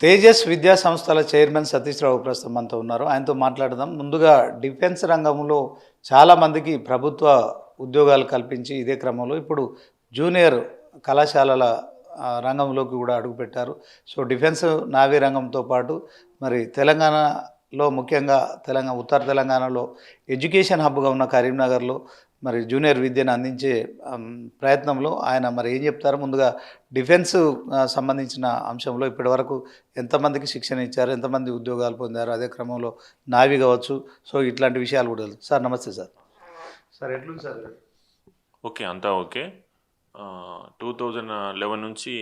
తేజస్ విద్యా సంస్థల చైర్మన్ సతీష్ రావు ప్రస్తుతం మనతో ఉన్నారు. ఆయనతో మాట్లాడదాం. ముందుగా డిఫెన్స్ రంగంలో చాలామందికి ప్రభుత్వ ఉద్యోగాలు కల్పించి ఇదే క్రమంలో ఇప్పుడు జూనియర్ కళాశాలల రంగంలోకి కూడా అడుగుపెట్టారు. సో డిఫెన్స్ నావీ రంగంతో పాటు మరి తెలంగాణలో ముఖ్యంగా ఉత్తర తెలంగాణలో ఎడ్యుకేషన్ హబ్గా ఉన్న కరీంనగర్లో మరి జూనియర్ విద్యను అందించే ప్రయత్నంలో ఆయన మరి ఏం చెప్తారు? ముందుగా డిఫెన్స్ సంబంధించిన అంశంలో ఇప్పటివరకు ఎంతమందికి శిక్షణ ఇచ్చారు, ఎంతమంది ఉద్యోగాలు పొందారు, అదే క్రమంలో నావి కావచ్చు, సో ఇట్లాంటి విషయాలు కూడా సార్. నమస్తే సార్. సార్ ఎట్లుంది సార్? ఓకే, అంతా ఓకే. 2011 నుంచి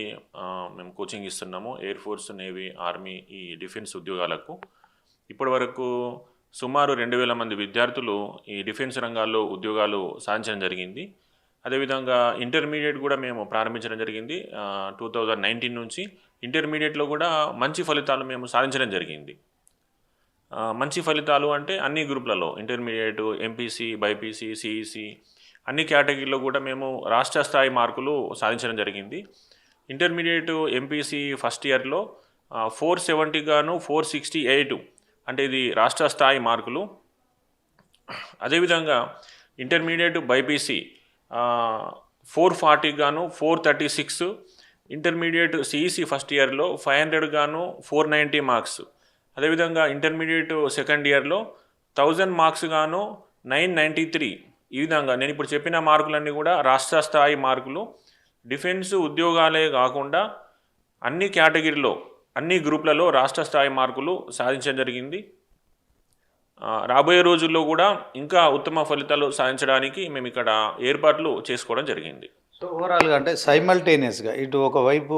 మేము కోచింగ్ ఇస్తున్నాము ఎయిర్ ఫోర్స్, నేవీ, ఆర్మీ, ఈ డిఫెన్స్ ఉద్యోగాలకు. ఇప్పటి వరకు సుమారు 2000 మంది విద్యార్థులు ఈ డిఫెన్స్ రంగాల్లో ఉద్యోగాలు సాధించడం జరిగింది. అదేవిధంగా ఇంటర్మీడియట్ కూడా మేము ప్రారంభించడం జరిగింది. 2019 నుంచి ఇంటర్మీడియట్లో కూడా మంచి ఫలితాలు మేము సాధించడం జరిగింది. మంచి ఫలితాలు అంటే అన్ని గ్రూపులలో ఇంటర్మీడియట్, ఎంపీసీ, బైపీసీ, సిఈసి అన్ని కేటగిరీలో కూడా మేము రాష్ట్ర స్థాయి మార్కులు సాధించడం జరిగింది. ఇంటర్మీడియట్ ఎంపీసీ ఫస్ట్ ఇయర్లో 470 గాను 468, అంటే ఇది రాష్ట్ర స్థాయి మార్కులు. అదేవిధంగా ఇంటర్మీడియట్ బైపీసీ 440 గాను 436, ఇంటర్మీడియట్ సిఈసి ఫస్ట్ ఇయర్లో 500 గాను 490 మార్క్స్. అదేవిధంగా ఇంటర్మీడియట్ సెకండ్ ఇయర్లో 1000 మార్క్స్ గాను 993. ఈ విధంగా నేను ఇప్పుడు చెప్పిన మార్కులన్నీ కూడా రాష్ట్ర స్థాయి మార్కులు. డిఫెన్స్ ఉద్యోగాలే కాకుండా అన్ని కేటగిరీలో, అన్ని గ్రూపులలో రాష్ట్ర స్థాయి మార్కులు సాధించడం జరిగింది. రాబోయే రోజుల్లో కూడా ఇంకా ఉత్తమ ఫలితాలు సాధించడానికి మేము ఇక్కడ ఏర్పాట్లు చేసుకోవడం జరిగింది. సో ఓవరాల్గా అంటే సైమల్టేనియస్గా ఇటు ఒకవైపు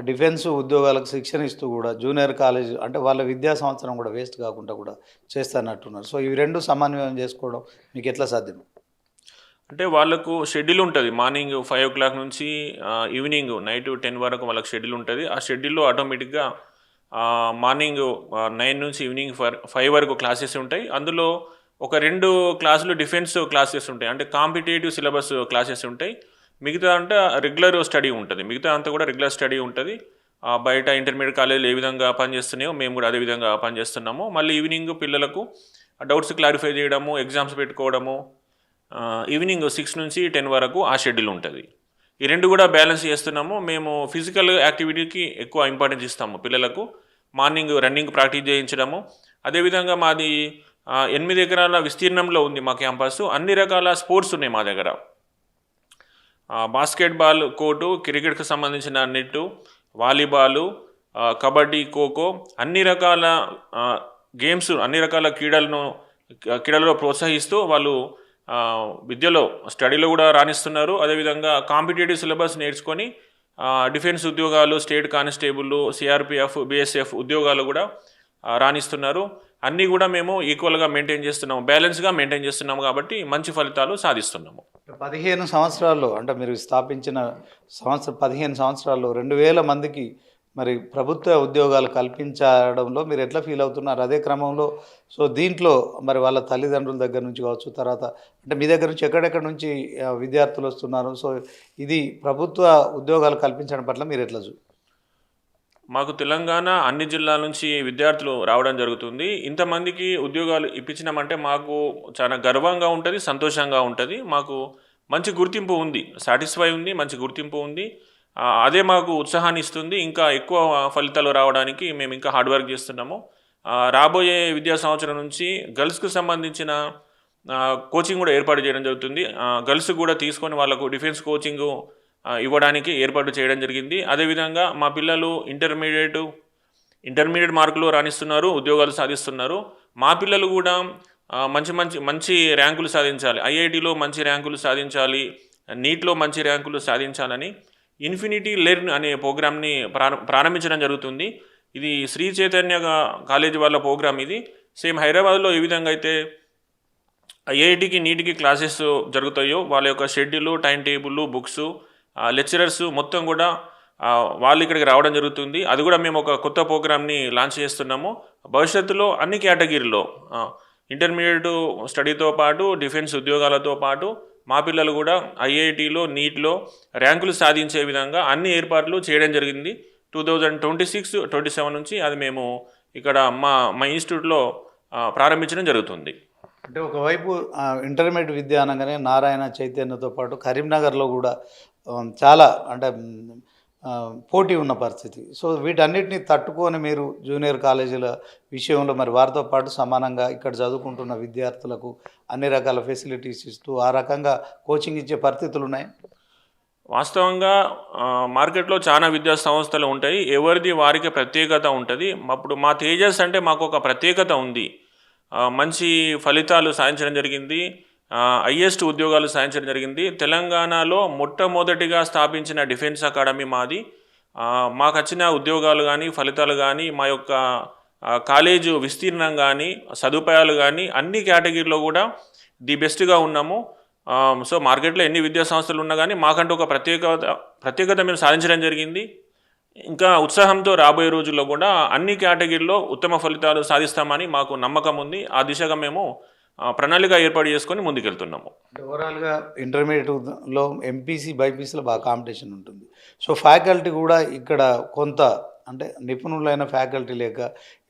డిఫెన్స్ ఉద్యోగాలకు శిక్షణ ఇస్తూ కూడా జూనియర్ కాలేజ్ అంటే వాళ్ళ విద్యా సంవత్సరం కూడా వేస్ట్ కాకుండా కూడా చేస్తానట్టున్నారు. సో ఇవి రెండు సమన్వయం చేసుకోవడం మీకు ఎట్లా సాధ్యం? అంటే వాళ్ళకు షెడ్యూల్ ఉంటుంది. మార్నింగ్ 5 o'clock నుంచి ఈవినింగ్ నైట్ 10 వరకు వాళ్ళకి షెడ్యూల్ ఉంటుంది. ఆ షెడ్యూల్లో ఆటోమేటిక్గా మార్నింగ్ 9 నుంచి ఈవినింగ్ 5 వరకు క్లాసెస్ ఉంటాయి. అందులో ఒక 2 క్లాసులు డిఫెన్స్ క్లాసెస్ ఉంటాయి, అంటే కాంపిటేటివ్ సిలబస్ క్లాసెస్ ఉంటాయి. మిగతా అంటే రెగ్యులర్ స్టడీ ఉంటుంది. మిగతా అంతా కూడా రెగ్యులర్ స్టడీ ఉంటుంది. బయట ఇంటర్మీడియట్ కాలేజీలు ఏ విధంగా పనిచేస్తున్నాయో మేము కూడా అదే విధంగా పనిచేస్తున్నాము. మళ్ళీ ఈవినింగ్ పిల్లలకు డౌట్స్ క్లారిఫై చేయడము, ఎగ్జామ్స్ పెట్టుకోవడము, ఈవినింగ్ 6 నుంచి 10 వరకు ఆ షెడ్యూల్ ఉంటుంది. ఈ రెండు కూడా బ్యాలెన్స్ చేస్తున్నాము. మేము ఫిజికల్ యాక్టివిటీకి ఎక్కువ ఇంపార్టెన్స్ ఇస్తాము. పిల్లలకు మార్నింగ్ రన్నింగ్ ప్రాక్టీస్ చేయించడము. అదేవిధంగా మాది 8 ఎకరాల విస్తీర్ణంలో ఉంది మా క్యాంపస్. అన్ని రకాల స్పోర్ట్స్ ఉన్నాయి మా దగ్గర. బాస్కెట్బాల్ కోర్టు, క్రికెట్కి సంబంధించిన నెట్టు, వాలీబాలు, కబడ్డీ, ఖోఖో, అన్ని రకాల గేమ్స్, అన్ని రకాల క్రీడలలో ప్రోత్సహిస్తూ వాళ్ళు విద్యలో, స్టడీలో కూడా రాణిస్తున్నారు. అదేవిధంగా కాంపిటేటివ్ సిలబస్ నేర్చుకొని డిఫెన్స్ ఉద్యోగాలు, స్టేట్ కానిస్టేబుల్, సిఆర్పిఎఫ్, బిఎస్ఎఫ్ ఉద్యోగాలు కూడా రాణిస్తున్నారు. అన్నీ కూడా మేము ఈక్వల్గా మెయింటైన్ చేస్తున్నాము, బ్యాలెన్స్గా మెయింటైన్ చేస్తున్నాము. కాబట్టి మంచి ఫలితాలు సాధిస్తున్నాము. 15 సంవత్సరాల్లో అంటే మీరు స్థాపించిన 15 సంవత్సరాల్లో 2000 మందికి మరి ప్రభుత్వ ఉద్యోగాలు కల్పించడంలో మీరు ఎట్లా ఫీల్ అవుతున్నారు? అదే క్రమంలో సో దీంట్లో మరి వాళ్ళ తల్లిదండ్రుల దగ్గర నుంచి కావచ్చు, తర్వాత అంటే మీ దగ్గర నుంచి ఎక్కడెక్కడ నుంచి విద్యార్థులు వస్తున్నారు? సో ఇది ప్రభుత్వ ఉద్యోగాలు కల్పించడం పట్ల మీరు ఎట్లా మాకు తెలంగాణ అన్ని జిల్లాల నుంచి విద్యార్థులు రావడం జరుగుతుంది. ఇంతమందికి ఉద్యోగాలు ఇప్పించినామంటే మాకు చాలా గర్వంగా ఉంటుంది, సంతోషంగా ఉంటుంది. మాకు మంచి గుర్తింపు ఉంది, సాటిస్ఫై ఉంది, మంచి గుర్తింపు ఉంది. అదే మాకు ఉత్సాహాన్ని ఇస్తుంది. ఇంకా ఎక్కువ ఫలితాలు రావడానికి మేము ఇంకా హార్డ్ వర్క్ చేస్తున్నాము. రాబోయే విద్యా సంవత్సరం నుంచి గర్ల్స్కి సంబంధించిన కోచింగ్ కూడా ఏర్పాటు చేయడం జరుగుతుంది. గర్ల్స్ కూడా తీసుకొని వాళ్ళకు డిఫెన్స్ కోచింగ్ ఇవ్వడానికి ఏర్పాటు చేయడం జరిగింది. అదేవిధంగా మా పిల్లలు ఇంటర్మీడియట్ మార్కులు రాణిస్తున్నారు, ఉద్యోగాలు సాధిస్తున్నారు. మా పిల్లలు కూడా మంచి ర్యాంకులు సాధించాలి, ఐఐటిలో మంచి ర్యాంకులు సాధించాలి, నీట్లో మంచి ర్యాంకులు సాధించాలని ఇన్ఫినిటీ లెర్న్ అనే ప్రోగ్రామ్ని ప్రారంభించడం జరుగుతుంది. ఇది శ్రీ చైతన్య కాలేజీ వాళ్ళ ప్రోగ్రామ్. ఇది సేమ్ హైదరాబాద్లో ఏ విధంగా అయితే ఐఐటికి, నీటికి క్లాసెస్ జరుగుతాయో వాళ్ళ యొక్క schedule, time table, books, lecturers మొత్తం కూడా వాళ్ళు ఇక్కడికి రావడం జరుగుతుంది. అది కూడా మేము ఒక కొత్త ప్రోగ్రామ్ని లాంచ్ చేస్తున్నాము. భవిష్యత్తులో అన్ని కేటగిరీలో ఇంటర్మీడియట్ స్టడీతో పాటు డిఫెన్స్ ఉద్యోగాలతో పాటు మా పిల్లలు కూడా ఐఐటిలో, నీట్లో ర్యాంకులు సాధించే విధంగా అన్ని ఏర్పాట్లు చేయడం జరిగింది. 2026-27 నుంచి అది మేము ఇక్కడ మా ఇన్స్టిట్యూట్లో ప్రారంభించడం జరుగుతుంది. అంటే ఒకవైపు ఇంటర్మీడియట్ విద్య అనగానే నారాయణ చైతన్యతో పాటు కరీంనగర్లో కూడా చాలా అంటే పోటీ ఉన్న పరిస్థితి. సో వీటన్నిటిని తట్టుకొని మీరు జూనియర్ కాలేజీల విషయంలో మరి వారితో పాటు సమానంగా ఇక్కడ చదువుకుంటున్న విద్యార్థులకు అన్ని రకాల ఫెసిలిటీస్ ఇస్తూ ఆ రకంగా కోచింగ్ ఇచ్చే పరిస్థితులు ఉన్నాయి. వాస్తవంగా మార్కెట్లో చాలా విద్యా సంస్థలు ఉంటాయి, ఎవరిది వారికి ప్రత్యేకత ఉంటుంది. అప్పుడు మా తేజస్ అంటే మాకు ఒక ప్రత్యేకత ఉంది, మంచి ఫలితాలు సాధించడం జరిగింది, హైయెస్ట్ ఉద్యోగాలు సాధించడం జరిగింది. తెలంగాణలో మొట్టమొదటిగా స్థాపించిన డిఫెన్స్ అకాడమీ మాది. మాకు వచ్చిన ఉద్యోగాలు కానీ ఫలితాలు కానీ మా యొక్క కాలేజు విస్తీర్ణం కానీ సదుపాయాలు కానీ అన్ని కేటగిరీలో కూడా ది బెస్ట్గా ఉన్నాము. సో మార్కెట్లో ఎన్ని విద్యా సంస్థలు ఉన్నా కానీ మాకంటూ ఒక ప్రత్యేకత మేము సాధించడం జరిగింది. ఇంకా ఉత్సాహంతో రాబోయే రోజుల్లో కూడా అన్ని కేటగిరీలో ఉత్తమ ఫలితాలు సాధిస్తామని మాకు నమ్మకం ఉంది. ఆ దిశగా మేము ప్రణాళిక ఏర్పాటు చేసుకొని ముందుకెళ్తున్నాము. ఓవరాల్గా ఇంటర్మీడియట్లో ఎంపీసీ బైపీసీలో బాగా కాంపిటీషన్ ఉంటుంది. సో ఫ్యాకల్టీ కూడా ఇక్కడ కొంత అంటే నిపుణులైన ఫ్యాకల్టీ లేక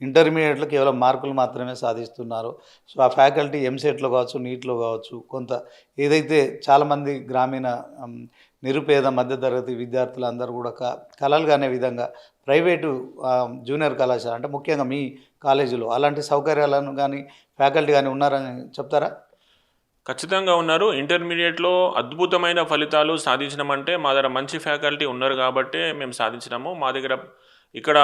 ఇంటర్మీడియట్లో కేవలం మార్కులు మాత్రమే సాధిస్తున్నారు. సో ఆ ఫ్యాకల్టీ ఎంసెట్లో కావచ్చు, నీట్లో కావచ్చు, కొంత ఏదైతే చాలామంది గ్రామీణ నిరుపేద మధ్యతరగతి విద్యార్థులు అందరూ కూడా కలలు కానే విధంగా ప్రైవేటు జూనియర్ కళాశాల అంటే ముఖ్యంగా మీ కాలేజీలో అలాంటి సౌకర్యాలను కానీ ఫ్యాకల్టీ కానీ ఉన్నారని చెప్తారా? ఖచ్చితంగా ఉన్నారు. ఇంటర్మీడియట్లో అద్భుతమైన ఫలితాలు సాధించడమంటే మా దగ్గర మంచి ఫ్యాకల్టీ ఉన్నారు కాబట్టే మేము సాధించినాము. మా దగ్గర ఇక్కడ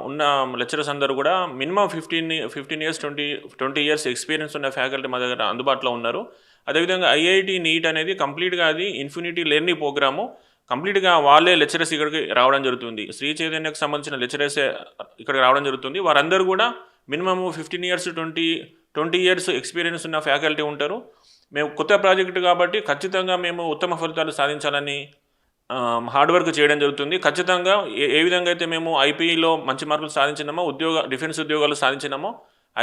ఉన్న లెక్చరర్స్ అందరూ కూడా మినిమం 15 ఇయర్స్ 20 ఇయర్స్ ఎక్స్పీరియన్స్ ఉన్న ఫ్యాకల్టీ మా దగ్గర అందుబాటులో ఉన్నారు. అదేవిధంగా ఐఐటి నీట్ అనేది కంప్లీట్గా అది ఇన్ఫినిటీ లెర్నింగ్ ప్రోగ్రాము. కంప్లీట్గా వాళ్ళే లెక్చరర్స్ ఇక్కడికి రావడం జరుగుతుంది. శ్రీ చైతన్యకు సంబంధించిన లెక్చరర్సే ఇక్కడికి రావడం జరుగుతుంది. వారందరూ కూడా మినిమమ్ 15 ఇయర్స్ 20 ఇయర్స్ ఎక్స్పీరియన్స్ ఉన్న ఫ్యాకల్టీ ఉంటారు. మేము కొత్త ప్రాజెక్టు కాబట్టి ఖచ్చితంగా మేము ఉత్తమ ఫలితాలు సాధించాలని హార్డ్ వర్క్ చేయడం జరుగుతుంది. ఖచ్చితంగా ఏ విధంగా అయితే మేము ఐపీఈలో మంచి మార్కులు సాధించినామో డిఫెన్స్ ఉద్యోగాలు సాధించినామో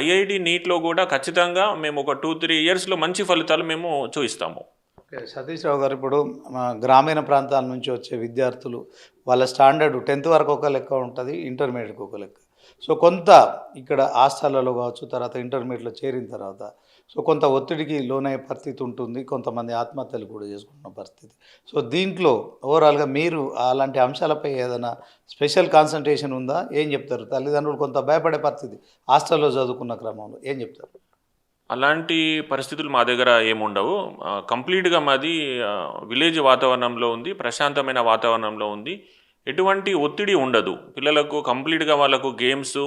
ఐఐటి నీట్లో కూడా ఖచ్చితంగా మేము ఒక 2-3 ఇయర్స్లో మంచి ఫలితాలు మేము చూపిస్తాము. సతీష్ రావు గారు, ఇప్పుడు గ్రామీణ ప్రాంతాల నుంచి వచ్చే విద్యార్థులు వాళ్ళ స్టాండర్డ్ 10th వరకు ఒక లెక్క ఉంటుంది, ఇంటర్మీడియట్కి ఒక లెక్క. సో కొంత ఇక్కడ హాస్టళ్లలో కావచ్చు, తర్వాత ఇంటర్మీడియట్లో చేరిన తర్వాత సో కొంత ఒత్తిడికి లోనయ్యే పరిస్థితి ఉంటుంది, కొంతమంది ఆత్మహత్యలు కూడా చేసుకుంటున్న పరిస్థితి. సో దీంట్లో ఓవరాల్గా మీరు అలాంటి అంశాలపై ఏదైనా స్పెషల్ కాన్సన్ట్రేషన్ ఉందా? ఏం చెప్తారు? తల్లిదండ్రులు కొంత భయపడే పరిస్థితి హాస్టల్లో చదువుకున్న క్రమంలో ఏం చెప్తారు? అలాంటి పరిస్థితులు మా దగ్గర ఏముండవు. కంప్లీట్గా మాది విలేజ్ వాతావరణంలో ఉంది, ప్రశాంతమైన వాతావరణంలో ఉంది. ఎటువంటి ఒత్తిడి ఉండదు. పిల్లలకు కంప్లీట్గా వాళ్ళకు గేమ్స్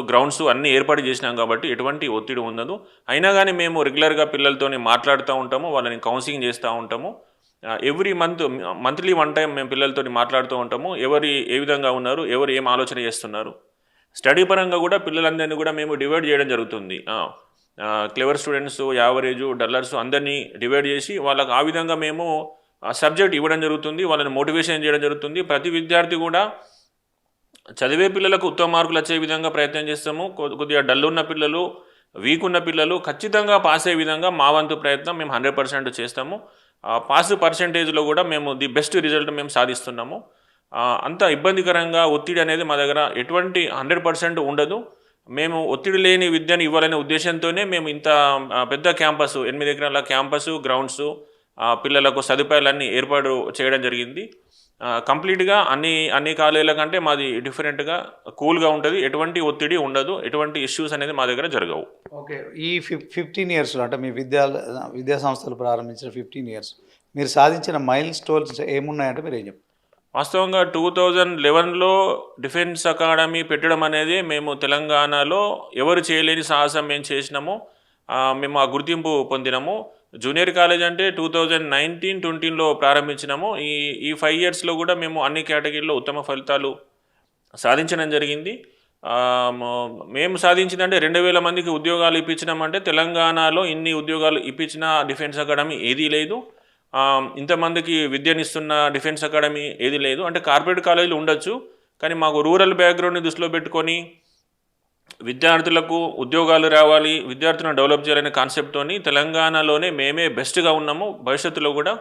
గ్రౌండ్స్ అన్నీ ఏర్పాటు చేసినాం కాబట్టి ఎటువంటి ఒత్తిడి ఉండదు. అయినా కానీ మేము రెగ్యులర్గా పిల్లలతో మాట్లాడుతూ ఉంటాము, వాళ్ళని కౌన్సిలింగ్ చేస్తూ ఉంటాము. ఎవ్రీ మంత్లీ 1 టైం మేము పిల్లలతో మాట్లాడుతూ ఉంటాము. ఏ విధంగా ఉన్నారు, ఎవరు ఏం ఆలోచన చేస్తున్నారు. స్టడీ పరంగా కూడా పిల్లలందరినీ కూడా మేము డివైడ్ చేయడం జరుగుతుంది. క్లెవర్ స్టూడెంట్స్, యావరేజ్, డల్లర్స్ అందరినీ డివైడ్ చేసి వాళ్ళకు ఆ విధంగా మేము సబ్జెక్ట్ ఇవ్వడం జరుగుతుంది, వాళ్ళని మోటివేషన్ చేయడం జరుగుతుంది. ప్రతి విద్యార్థి కూడా చదివే పిల్లలకు ఉత్తమ మార్కులు వచ్చే విధంగా ప్రయత్నం చేస్తాము. కొద్దిగా డల్ ఉన్న పిల్లలు, వీక్ ఉన్న పిల్లలు ఖచ్చితంగా పాస్ అయ్యే విధంగా మా వంతు ప్రయత్నం మేము 100% చేస్తాము. పాస్ పర్సెంటేజ్లో కూడా మేము ది బెస్ట్ రిజల్ట్ మేము సాధిస్తున్నాము. అంత ఇబ్బందికరంగా ఒత్తిడి అనేది మా దగ్గర ఎటువంటి 100% ఉండదు. మేము ఒత్తిడి లేని విద్యను ఇవ్వాలనే ఉద్దేశంతోనే మేము ఇంత పెద్ద క్యాంపస్, 8 ఎకరాల క్యాంపస్, గ్రౌండ్స్, పిల్లలకు సదుపాయాలన్నీ ఏర్పాటు చేయడం జరిగింది. కంప్లీట్గా అన్ని కాలేజీల కంటే మాది డిఫరెంట్గా కూల్గా ఉంటుంది. ఎటువంటి ఒత్తిడి ఉండదు, ఎటువంటి ఇష్యూస్ అనేది మా దగ్గర జరగవు. ఓకే, ఈ 15 ఇయర్స్లో అంటే మీ విద్యా సంస్థలు ప్రారంభించిన 15 ఇయర్స్ మీరు సాధించిన మైల్ స్టోన్స్ ఏమున్నాయంటే మీరు ఏం చెప్తారు? వాస్తవంగా 2011లో డిఫెన్స్ అకాడమీ పెట్టడం అనేది మేము తెలంగాణలో ఎవరు చేయలేని సాహసం మేము చేసినాము. మేము ఆ గుర్తింపు పొందినాము. జూనియర్ కాలేజ్ అంటే 2019-20లో ప్రారంభించినాము. ఈ 5 ఇయర్స్లో కూడా మేము అన్ని కేటగిరీలో ఉత్తమ ఫలితాలు సాధించడం జరిగింది. మేము సాధించిందంటే 2000 మందికి ఉద్యోగాలు ఇప్పించినామంటే తెలంగాణలో ఇన్ని ఉద్యోగాలు ఇప్పించిన డిఫెన్స్ అకాడమీ ఏదీ లేదు. ఇంతమందికి విద్యనిస్తున్న డిఫెన్స్ అకాడమీ ఏది లేదు. అంటే కార్పొరేట్ కాలేజీలు ఉండొచ్చు, కానీ మాకు రూరల్ బ్యాక్గ్రౌండ్ని దృష్టిలో పెట్టుకొని విద్యార్థులకు ఉద్యోగాలు రావాలి, విద్యార్థులను డెవలప్ చేయాలనే కాన్సెప్ట్తోని తెలంగాణలోనే మేమే బెస్ట్గా ఉన్నాము. భవిష్యత్తులో కూడా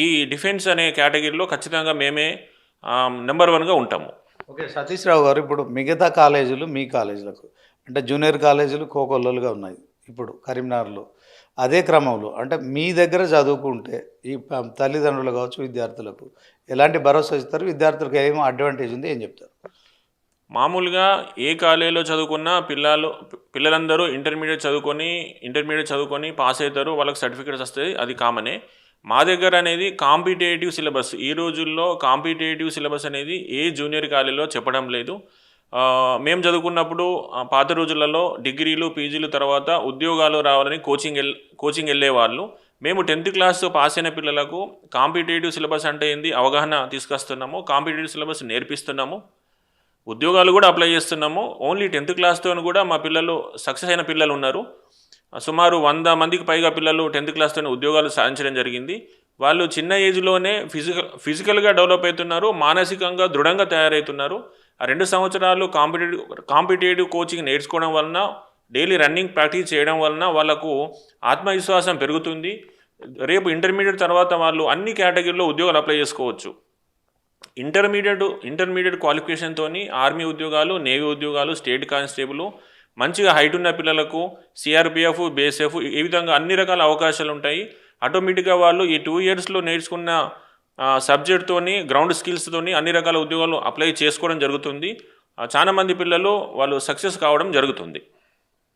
ఈ డిఫెన్స్ అనే కేటగిరీలో ఖచ్చితంగా మేమే నెంబర్ వన్గా ఉంటాము. ఓకే. సతీష్ రావు గారు, ఇప్పుడు మిగతా కాలేజీలు మీ కాలేజీలకు అంటే జూనియర్ కాలేజీలు కోకొల్లలుగా ఉన్నాయి ఇప్పుడు కరీంనగర్లో. అదే క్రమంలో అంటే మీ దగ్గర చదువుకుంటే ఈ తల్లిదండ్రులు కావచ్చు, విద్యార్థులకు ఎలాంటి భరోసా ఇస్తారు? విద్యార్థులకు ఏమో అడ్వాంటేజ్ ఉంది, ఏం చెప్తారు? మామూలుగా ఏ కాలేజీలో చదువుకున్న పిల్లలందరూ ఇంటర్మీడియట్ చదువుకొని పాస్ అవుతారు, వాళ్ళకి సర్టిఫికేట్స్ వస్తాయి, అది కామనే. మా దగ్గర అనేది కాంపిటేటివ్ సిలబస్, ఈ రోజుల్లో కాంపిటేటివ్ సిలబస్ అనేది ఏ జూనియర్ కాలేజీలో చెప్పడం లేదు. మేము చదువుకున్నప్పుడు పాత రోజులలో డిగ్రీలు పీజీలు తర్వాత ఉద్యోగాలు రావాలని కోచింగ్ వెళ్ళేవాళ్ళు. మేము 10th క్లాస్ పాస్ అయిన పిల్లలకు కాంపిటేటివ్ సిలబస్ అంటే ఏంది అవగాహన తీసుకొస్తున్నాము, కాంపిటేటివ్ సిలబస్ నేర్పిస్తున్నాము, ఉద్యోగాలు కూడా అప్లై చేస్తున్నాము. ఓన్లీ 10th క్లాస్తో కూడా మా పిల్లలు సక్సెస్ అయిన పిల్లలు ఉన్నారు. సుమారు 100 మందికి పైగా పిల్లలు 10th క్లాస్తో ఉద్యోగాలు సాధించడం జరిగింది. వాళ్ళు చిన్న ఏజ్లోనే ఫిజికల్గా డెవలప్ అవుతున్నారు, మానసికంగా దృఢంగా తయారవుతున్నారు. ఆ 2 సంవత్సరాలు కాంపిటేటివ్ కోచింగ్ నేర్చుకోవడం వలన, డైలీ రన్నింగ్ ప్రాక్టీస్ చేయడం వలన వాళ్ళకు ఆత్మవిశ్వాసం పెరుగుతుంది. రేపు ఇంటర్మీడియట్ తర్వాత వాళ్ళు అన్ని కేటగిరీలో ఉద్యోగాలు అప్లై చేసుకోవచ్చు. ఇంటర్మీడియట్ క్వాలిఫికేషన్తో ఆర్మీ ఉద్యోగాలు, నేవీ ఉద్యోగాలు, స్టేట్ కానిస్టేబుల్, మంచిగా హైట్ ఉన్న పిల్లలకు సిఆర్పిఎఫ్, బీఎస్ఎఫ్, ఈ విధంగా అన్ని రకాల అవకాశాలు ఉంటాయి. ఆటోమేటిక్గా వాళ్ళు ఈ 2 ఇయర్స్లో నేర్చుకున్న సబ్జెక్ట్తోని, గ్రౌండ్ స్కిల్స్తోని అన్ని రకాల ఉద్యోగాలు అప్లై చేసుకోవడం జరుగుతుంది. చాలామంది పిల్లలు వాళ్ళు సక్సెస్ కావడం జరుగుతుంది.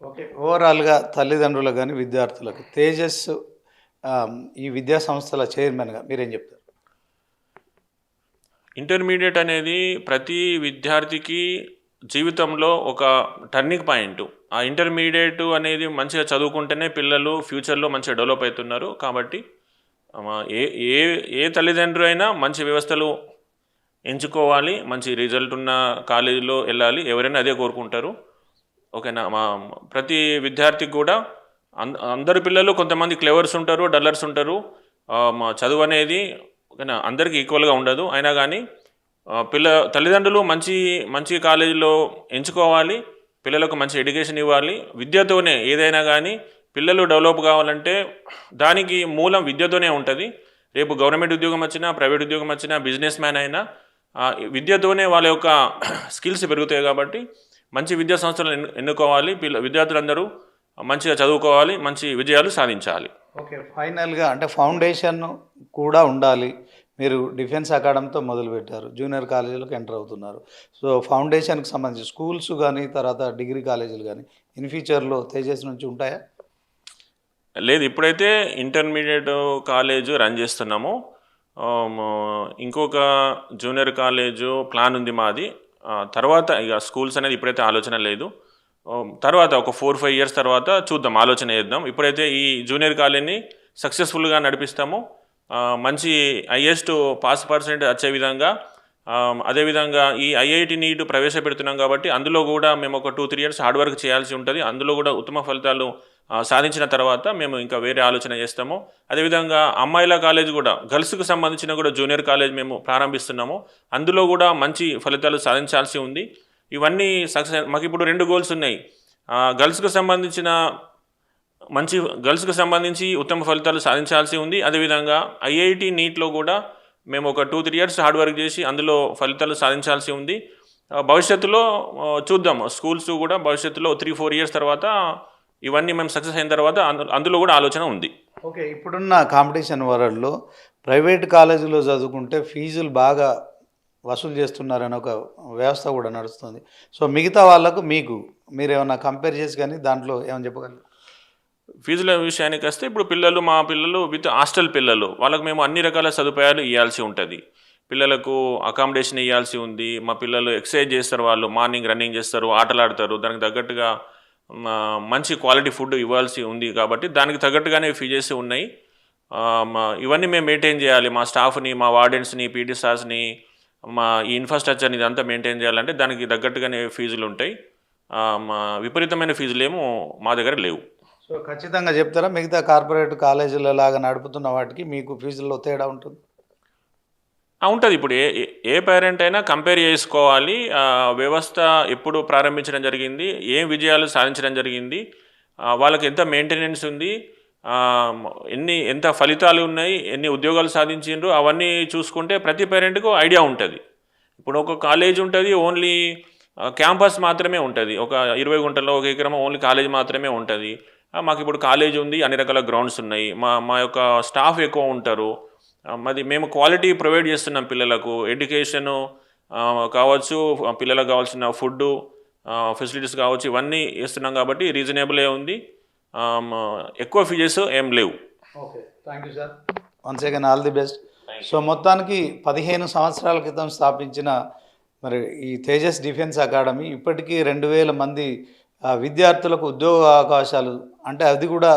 ఓకే. ఓవరాల్గా తల్లిదండ్రులకు కానీ విద్యార్థులకు తేజస్ ఈ విద్యా సంస్థల చైర్మన్గా మీరేం చెప్తారు? ఇంటర్మీడియట్ అనేది ప్రతి విద్యార్థికి జీవితంలో ఒక టర్నింగ్ పాయింట్. ఆ ఇంటర్మీడియట్ అనేది మంచిగా చదువుకుంటేనే పిల్లలు ఫ్యూచర్లో మంచిగా డెవలప్ అవుతున్నారు. కాబట్టి ఏ ఏ ఏ తల్లిదండ్రులు అయినా మంచి వ్యవస్థలు ఎంచుకోవాలి, మంచి రిజల్ట్ ఉన్న కాలేజీలో వెళ్ళాలి, ఎవరైనా అదే కోరుకుంటారు. ఓకేనా? ప్రతి విద్యార్థికి కూడా అందరు పిల్లలు కొంతమంది క్లెవర్స్ ఉంటారు, డల్లర్స్ ఉంటారు. చదువు అనేది ఓకేనా అందరికీ ఈక్వల్గా ఉండదు. అయినా కానీ తల్లిదండ్రులు మంచి కాలేజీలో ఎంచుకోవాలి, పిల్లలకు మంచి ఎడ్యుకేషన్ ఇవ్వాలి. విద్యతోనే ఏదైనా కానీ పిల్లలు డెవలప్ కావాలంటే దానికి మూలం విద్యతోనే ఉంటుంది. రేపు గవర్నమెంట్ ఉద్యోగం వచ్చినా, ప్రైవేట్ ఉద్యోగం వచ్చినా, బిజినెస్ మ్యాన్ అయినా విద్యతోనే వాళ్ళ యొక్క స్కిల్స్ పెరుగుతాయి. కాబట్టి మంచి విద్యా సంస్థలను ఎన్నుకోవాలి, విద్యార్థులందరూ మంచిగా చదువుకోవాలి, మంచి విజయాలు సాధించాలి. ఓకే. ఫైనల్గా అంటే ఫౌండేషన్ కూడా ఉండాలి. మీరు డిఫెన్స్ అకాడమీతో మొదలుపెట్టారు, జూనియర్ కాలేజీలకు ఎంటర్ అవుతున్నారు. సో ఫౌండేషన్కి సంబంధించి స్కూల్స్ కానీ తర్వాత డిగ్రీ కాలేజీలు కానీ ఇన్ ఫ్యూచర్లో తేజస్ నుంచి ఉంటాయా? లేదు, ఇప్పుడైతే ఇంటర్మీడియట్ కాలేజ్ రన్ చేస్తున్నాము. ఇంకొక జూనియర్ కాలేజు ప్లాన్ ఉంది మాది. తర్వాత ఇక స్కూల్స్ అనేది ఇప్పుడైతే ఆలోచన లేదు. తర్వాత ఒక 4-5 ఇయర్స్ తర్వాత చూద్దాం, ఆలోచన చేద్దాం. ఇప్పుడైతే ఈ జూనియర్ కాలేజీని సక్సెస్ఫుల్గా నడిపిస్తాము. మంచి హైయెస్ట్ పాస్ పర్సెంట్ వచ్చే విధంగా, అదేవిధంగా ఈ ఐఐటి నీట్ ప్రవేశపెడుతున్నాం కాబట్టి అందులో కూడా మేము ఒక 2-3 ఇయర్స్ హార్డ్ వర్క్ చేయాల్సి ఉంటుంది. అందులో కూడా ఉత్తమ ఫలితాలు సాధించిన తర్వాత మేము ఇంకా వేరే ఆలోచన చేస్తాము. అదేవిధంగా అమ్మాయిల కాలేజ్ కూడా, గర్ల్స్కి సంబంధించిన కూడా జూనియర్ కాలేజ్ మేము ప్రారంభిస్తున్నాము. అందులో కూడా మంచి ఫలితాలు సాధించాల్సి ఉంది. ఇవన్నీ సక్సెస్. మాకు ఇప్పుడు 2 గోల్స్ ఉన్నాయి. గర్ల్స్కి సంబంధించి ఉత్తమ ఫలితాలు సాధించాల్సి ఉంది. అదేవిధంగా ఐఐటి నీట్లో కూడా మేము ఒక 2-3 ఇయర్స్ హార్డ్ వర్క్ చేసి అందులో ఫలితాలు సాధించాల్సి ఉంది. భవిష్యత్తులో చూద్దాం, స్కూల్స్ కూడా భవిష్యత్తులో 3-4 ఇయర్స్ తర్వాత ఇవన్నీ మేము సక్సెస్ అయిన తర్వాత అందులో కూడా ఆలోచన ఉంది. ఓకే. ఇప్పుడున్న కాంపిటీషన్ వరల్డ్లో ప్రైవేట్ కాలేజీలో చదువుకుంటే ఫీజులు బాగా వసూలు చేస్తున్నారని ఒక వ్యవస్థ కూడా నడుస్తుంది. సో మిగతా వాళ్ళకు మీరు ఏమైనా కంపేర్ చేసి కానీ దాంట్లో ఏమైనా చెప్పగలరు? ఫీజుల విషయానికి వస్తే ఇప్పుడు మా పిల్లలు విత్ హాస్టల్ పిల్లలు, వాళ్ళకు మేము అన్ని రకాల సదుపాయాలు ఇవ్వాల్సి ఉంటుంది. పిల్లలకు అకామిడేషన్ ఇవ్వాల్సి ఉంది. మా పిల్లలు ఎక్సర్సైజ్ చేస్తారు, వాళ్ళు మార్నింగ్ రన్నింగ్ చేస్తారు, ఆటలు ఆడతారు. దానికి తగ్గట్టుగా మంచి క్వాలిటీ ఫుడ్ ఇవ్వాల్సి ఉంది. కాబట్టి దానికి తగ్గట్టుగానే ఫీజెస్ ఉన్నాయి. ఇవన్నీ మేము మెయింటైన్ చేయాలి. మా స్టాఫ్ని, మా వార్డెన్స్ని, పీటీ స్టాఫ్ని, మా ఈ ఇన్ఫ్రాస్ట్రక్చర్ని ఇదంతా మెయింటైన్ చేయాలంటే దానికి తగ్గట్టుగానే ఫీజులు ఉంటాయి. విపరీతమైన ఫీజులేమో మా దగ్గర లేవు. సో ఖచ్చితంగా చెప్తారా, మిగతా కార్పొరేట్ కాలేజీల లాగా నడుపుతున్న వాటికి మీకు ఫీజుల్లో తేడా ఉంటుంది? ఉంటుంది. ఇప్పుడు ఏ పేరెంట్ అయినా కంపేర్ చేసుకోవాలి. వ్యవస్థ ఎప్పుడు ప్రారంభించడం జరిగింది, ఏం విజయాలు సాధించడం జరిగింది, వాళ్ళకి ఎంత మెయింటెనెన్స్ ఉంది, ఎంత ఫలితాలు ఉన్నాయి, ఎన్ని ఉద్యోగాలు సాధించిండ్రు, అవన్నీ చూసుకుంటే ప్రతి పేరెంట్కు ఐడియా ఉంటుంది. ఇప్పుడు ఒక కాలేజ్ ఉంటుంది, ఓన్లీ క్యాంపస్ మాత్రమే ఉంటుంది. ఒక 20 గుంటల్లో ఒక ఎకరం ఓన్లీ కాలేజ్ మాత్రమే ఉంటుంది. మాకు ఇప్పుడు కాలేజ్ ఉంది, అన్ని రకాల గ్రౌండ్స్ ఉన్నాయి, మా మా యొక్క స్టాఫ్ ఎక్కువ ఉంటారు. మరి మేము క్వాలిటీ ప్రొవైడ్ చేస్తున్నాం పిల్లలకు, ఎడ్యుకేషను కావచ్చు, పిల్లలకు కావాల్సిన ఫుడ్డు ఫెసిలిటీస్ కావచ్చు, ఇవన్నీ ఇస్తున్నాం కాబట్టి రీజనబులే ఉంది. ఎక్కువ ఫీజెస్ ఏం లేవు. Okay, thank you sir. Once again all the best. So మొత్తానికి 15 సంవత్సరాల క్రితం స్థాపించిన మరి ఈ తేజస్ డిఫెన్స్ అకాడమీ ఇప్పటికీ 2000 మంది విద్యార్థులకు ఉద్యోగ అవకాశాలు, అంటే అది కూడా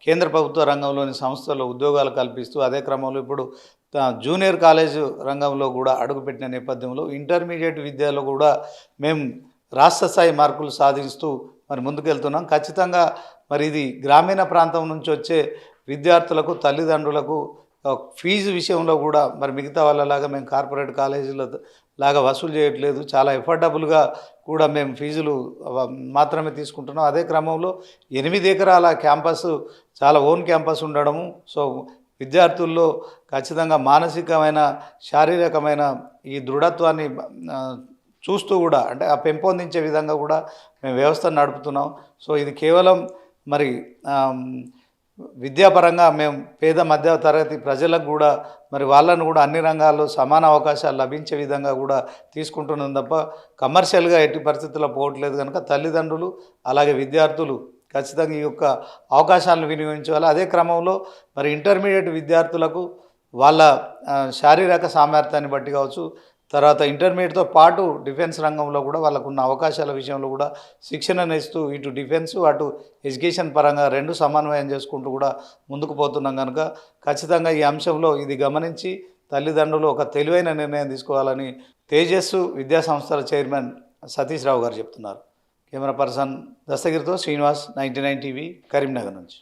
కేంద్ర ప్రభుత్వ రంగంలోని సంస్థల్లో ఉద్యోగాలు కల్పిస్తూ అదే క్రమంలో ఇప్పుడు జూనియర్ కాలేజ్ రంగంలో కూడా అడుగుపెట్టిన నేపథ్యంలో ఇంటర్మీడియట్ విద్యలో కూడా మేము రాష్ట్ర స్థాయి మార్కులు సాధిస్తూ మరి ముందుకెళ్తున్నాం. ఖచ్చితంగా మరి ఇది గ్రామీణ ప్రాంతం నుంచి వచ్చే విద్యార్థులకు, తల్లిదండ్రులకు ఫీజు విషయంలో కూడా మరి మిగతా వాళ్ళలాగా మేము కార్పొరేట్ కాలేజీల లాగా వసూలు చేయట్లేదు. చాలా ఎఫర్డబుల్గా కూడా మేము ఫీజులు మాత్రమే తీసుకుంటున్నాం. అదే క్రమంలో 8 ఎకరాల క్యాంపస్, చాలా ఓన్ క్యాంపస్ ఉండడము, సో విద్యార్థుల్లో ఖచ్చితంగా మానసికమైన, శారీరకమైన ఈ దృఢత్వాన్ని చూస్తూ కూడా, అంటే ఆ పెంపొందించే విధంగా కూడా మేము వ్యవస్థను నడుపుతున్నాం. సో ఇది కేవలం మరి విద్యాపరంగా మేము పేద మధ్య తరగతి ప్రజలకు కూడా మరి వాళ్ళను కూడా అన్ని రంగాల్లో సమాన అవకాశాలు లభించే విధంగా కూడా తీసుకుంటున్నాం తప్ప కమర్షియల్గా ఎట్టి పరిస్థితుల్లో పోవట్లేదు. కనుక తల్లిదండ్రులు అలాగే విద్యార్థులు ఖచ్చితంగా ఈ యొక్క అవకాశాలను వినియోగించాలి. అదే క్రమంలో మరి ఇంటర్మీడియట్ విద్యార్థులకు వాళ్ళ శారీరక సామర్థ్యాన్ని బట్టి కావచ్చు, తర్వాత ఇంటర్మీడియట్తో పాటు డిఫెన్స్ రంగంలో కూడా వాళ్ళకున్న అవకాశాల విషయంలో కూడా శిక్షణను ఇస్తూ ఇటు డిఫెన్స్ అటు ఎడ్యుకేషన్ పరంగా రెండు సమన్వయం చేసుకుంటూ కూడా ముందుకు పోతున్నాం. కనుక ఖచ్చితంగా ఈ అంశంలో ఇది గమనించి తల్లిదండ్రులు ఒక తెలివైన నిర్ణయం తీసుకోవాలని తేజస్సు విద్యా సంస్థల చైర్మన్ సతీష్ రావు గారు చెప్తున్నారు. కెమెరా పర్సన్ దస్తగిరితో శ్రీనివాస్, 99 టీవీ, కరీంనగర్ నుంచి.